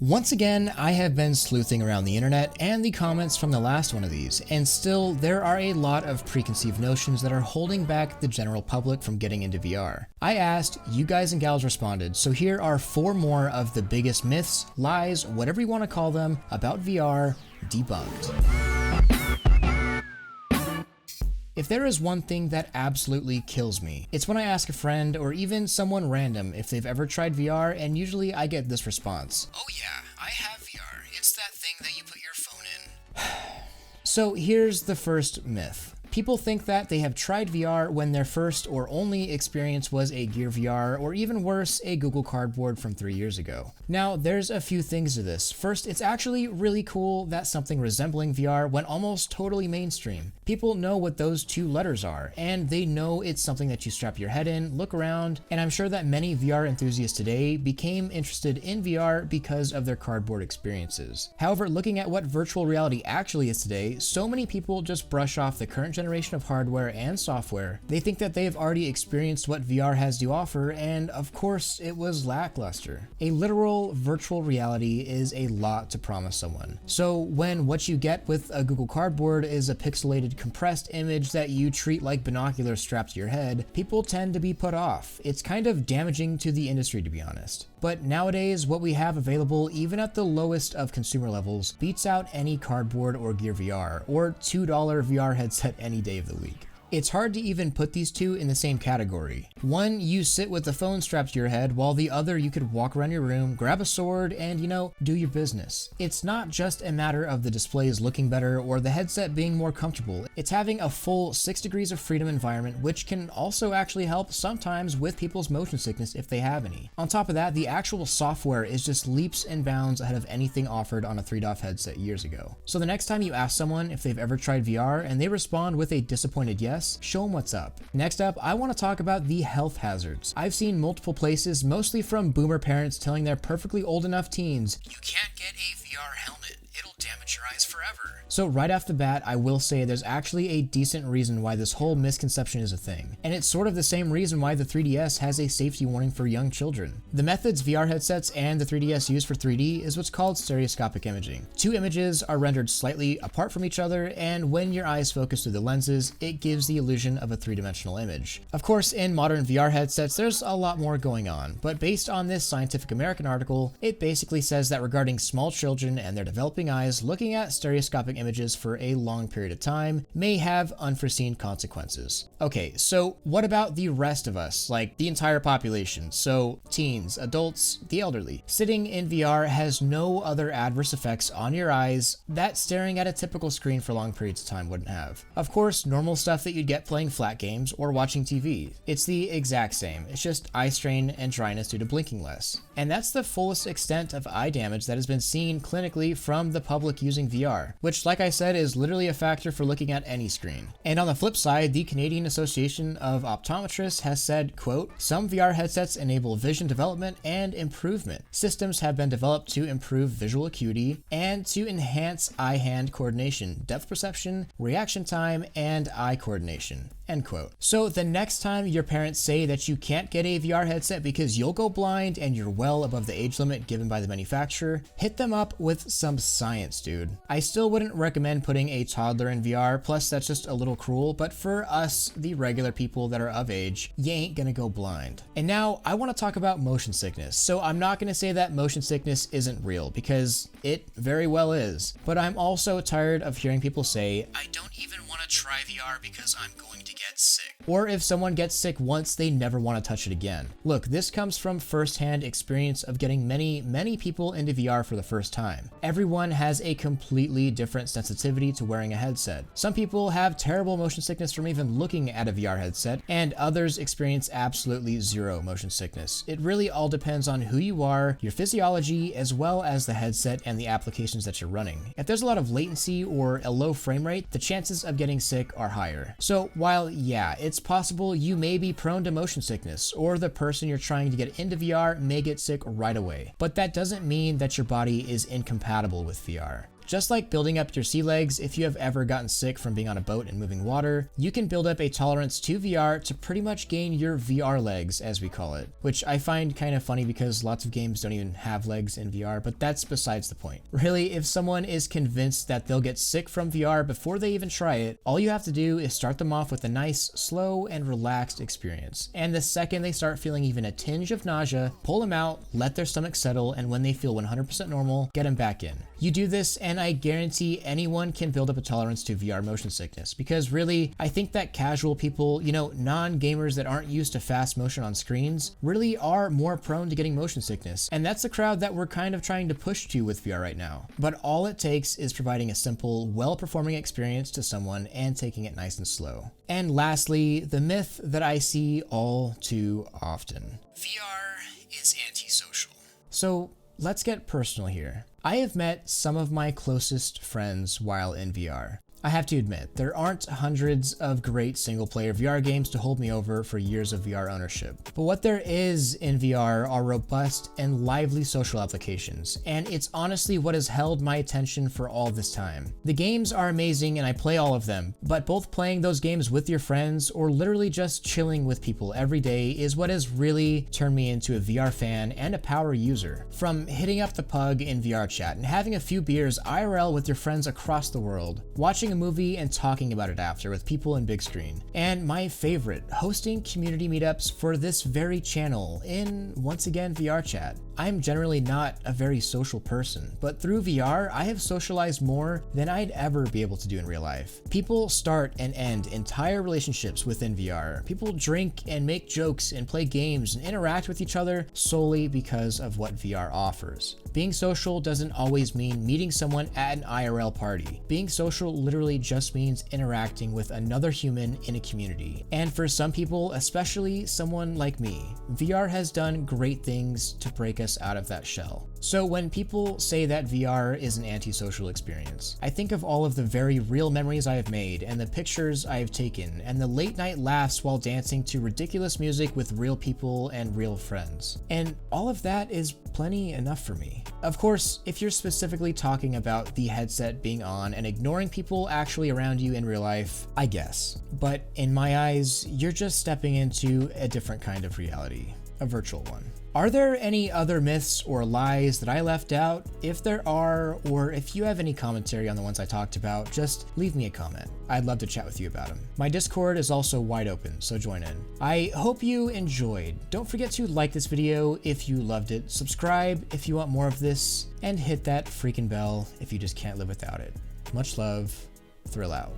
Once again, I have been sleuthing around the internet and the comments from the last one of these, and still there are a lot of preconceived notions that are holding back the general public from getting into VR. I asked, you guys and gals responded, so here are 4 more of the biggest myths, lies, whatever you want to call them, about VR debunked. If there is one thing that absolutely kills me, it's when I ask a friend or even someone random if they've ever tried VR, and usually I get this response. Oh yeah, I have VR. It's that thing that you put your phone in. So here's the first myth. People think that they have tried VR when their first or only experience was a Gear VR, or even worse, a Google Cardboard from 3 years ago. Now, there's a few things to this. First, it's actually really cool that something resembling VR went almost totally mainstream. People know what those 2 letters are, and they know it's something that you strap your head in, look around, and I'm sure that many VR enthusiasts today became interested in VR because of their cardboard experiences. However, looking at what virtual reality actually is today, so many people just brush off the current generation of hardware and software. They think that they've already experienced what VR has to offer, and of course it was lackluster. A literal virtual reality is a lot to promise someone. So when what you get with a Google Cardboard is a pixelated compressed image that you treat like binoculars strapped to your head, people tend to be put off. It's kind of damaging to the industry, to be honest. But nowadays, what we have available, even at the lowest of consumer levels, beats out any cardboard or Gear VR, or $2 VR headset any day of the week. It's hard to even put these 2 in the same category. One, you sit with the phone strapped to your head, while the other you could walk around your room, grab a sword, and do your business. It's not just a matter of the displays looking better or the headset being more comfortable. It's having a full 6 degrees of freedom environment, which can also actually help sometimes with people's motion sickness if they have any. On top of that, the actual software is just leaps and bounds ahead of anything offered on a 3DOF headset years ago. So the next time you ask someone if they've ever tried VR and they respond with a disappointed yes, show them what's up. Next up, I want to talk about the health hazards. I've seen multiple places, mostly from boomer parents telling their perfectly old enough teens, you can't get a VR helmet, it'll damage your eyes forever. So right off the bat, I will say there's actually a decent reason why this whole misconception is a thing. And it's sort of the same reason why the 3DS has a safety warning for young children. The methods VR headsets and the 3DS use for 3D is what's called stereoscopic imaging. 2 images are rendered slightly apart from each other, and when your eyes focus through the lenses, it gives the illusion of a 3-dimensional image. Of course, in modern VR headsets, there's a lot more going on, but based on this Scientific American article, it basically says that regarding small children and their developing eyes, looking at stereoscopic images for a long period of time may have unforeseen consequences. Okay, so what about the rest of us, like the entire population? So teens, adults, the elderly. Sitting in VR has no other adverse effects on your eyes that staring at a typical screen for long periods of time wouldn't have. Of course, normal stuff that you'd get playing flat games or watching TV. It's the exact same. It's just eye strain and dryness due to blinking less. And that's the fullest extent of eye damage that has been seen clinically from the public using VR, which, like I said, is literally a factor for looking at any screen. And on the flip side, the Canadian Association of Optometrists has said, quote, some VR headsets enable vision development and improvement. Systems have been developed to improve visual acuity and to enhance eye-hand coordination, depth perception, reaction time, and eye coordination. End quote. So the next time your parents say that you can't get a VR headset because you'll go blind and you're well above the age limit given by the manufacturer, hit them up with some science, dude. I still wouldn't recommend putting a toddler in VR, plus that's just a little cruel, but for us, the regular people that are of age, you ain't gonna go blind. And now I want to talk about motion sickness. So I'm not gonna say that motion sickness isn't real, because it very well is. But I'm also tired of hearing people say, I don't even want to try VR because I'm going to get sick. Or if someone gets sick once, they never want to touch it again. Look, this comes from firsthand experience of getting many people into VR for the first time. Everyone has a completely different sensitivity to wearing a headset. Some people have terrible motion sickness from even looking at a VR headset, and others experience absolutely zero motion sickness. It really all depends on who you are, your physiology, as well as the headset and the applications that you're running. If there's a lot of latency or a low frame rate, the chances of getting sick are higher. So while yeah, it's possible you may be prone to motion sickness, or the person you're trying to get into VR may get sick right away, but that doesn't mean that your body is incompatible with VR. Just like building up your sea legs, if you have ever gotten sick from being on a boat and moving water, you can build up a tolerance to VR to pretty much gain your VR legs, as we call it, which I find kind of funny because lots of games don't even have legs in VR, but that's besides the point. Really, if someone is convinced that they'll get sick from VR before they even try it, all you have to do is start them off with a nice, slow, and relaxed experience. And the second they start feeling even a tinge of nausea, pull them out, let their stomach settle, and when they feel 100% normal, get them back in. You do this, and I guarantee anyone can build up a tolerance to VR motion sickness, because really, I think that casual people, non-gamers that aren't used to fast motion on screens, really are more prone to getting motion sickness. And that's the crowd that we're kind of trying to push to with VR right now. But all it takes is providing a simple, well-performing experience to someone and taking it nice and slow. And lastly, the myth that I see all too often. VR is antisocial. So let's get personal here. I have met some of my closest friends while in VR. I have to admit, there aren't hundreds of great single-player VR games to hold me over for years of VR ownership. But what there is in VR are robust and lively social applications, and it's honestly what has held my attention for all this time. The games are amazing and I play all of them, but both playing those games with your friends or literally just chilling with people every day is what has really turned me into a VR fan and a power user. From hitting up the pug in VR chat and having a few beers IRL with your friends across the world, watching a movie and talking about it after with people in big screen. And my favorite, hosting community meetups for this very channel in, once again, VR chat. I'm generally not a very social person, but through VR, I have socialized more than I'd ever be able to do in real life. People start and end entire relationships within VR. People drink and make jokes and play games and interact with each other solely because of what VR offers. Being social doesn't always mean meeting someone at an IRL party. Being social literally just means interacting with another human in a community. And for some people, especially someone like me, VR has done great things to break us out of that shell. So when people say that VR is an antisocial experience, I think of all of the very real memories I have made and the pictures I have taken and the late night laughs while dancing to ridiculous music with real people and real friends. And all of that is plenty enough for me. Of course, if you're specifically talking about the headset being on and ignoring people actually around you in real life, I guess. But in my eyes, you're just stepping into a different kind of reality, a virtual one. Are there any other myths or lies that I left out? If there are, or if you have any commentary on the ones I talked about, just leave me a comment. I'd love to chat with you about them. My Discord is also wide open, so join in. I hope you enjoyed. Don't forget to like this video if you loved it, subscribe if you want more of this, and hit that freaking bell if you just can't live without it. Much love, Thrill out.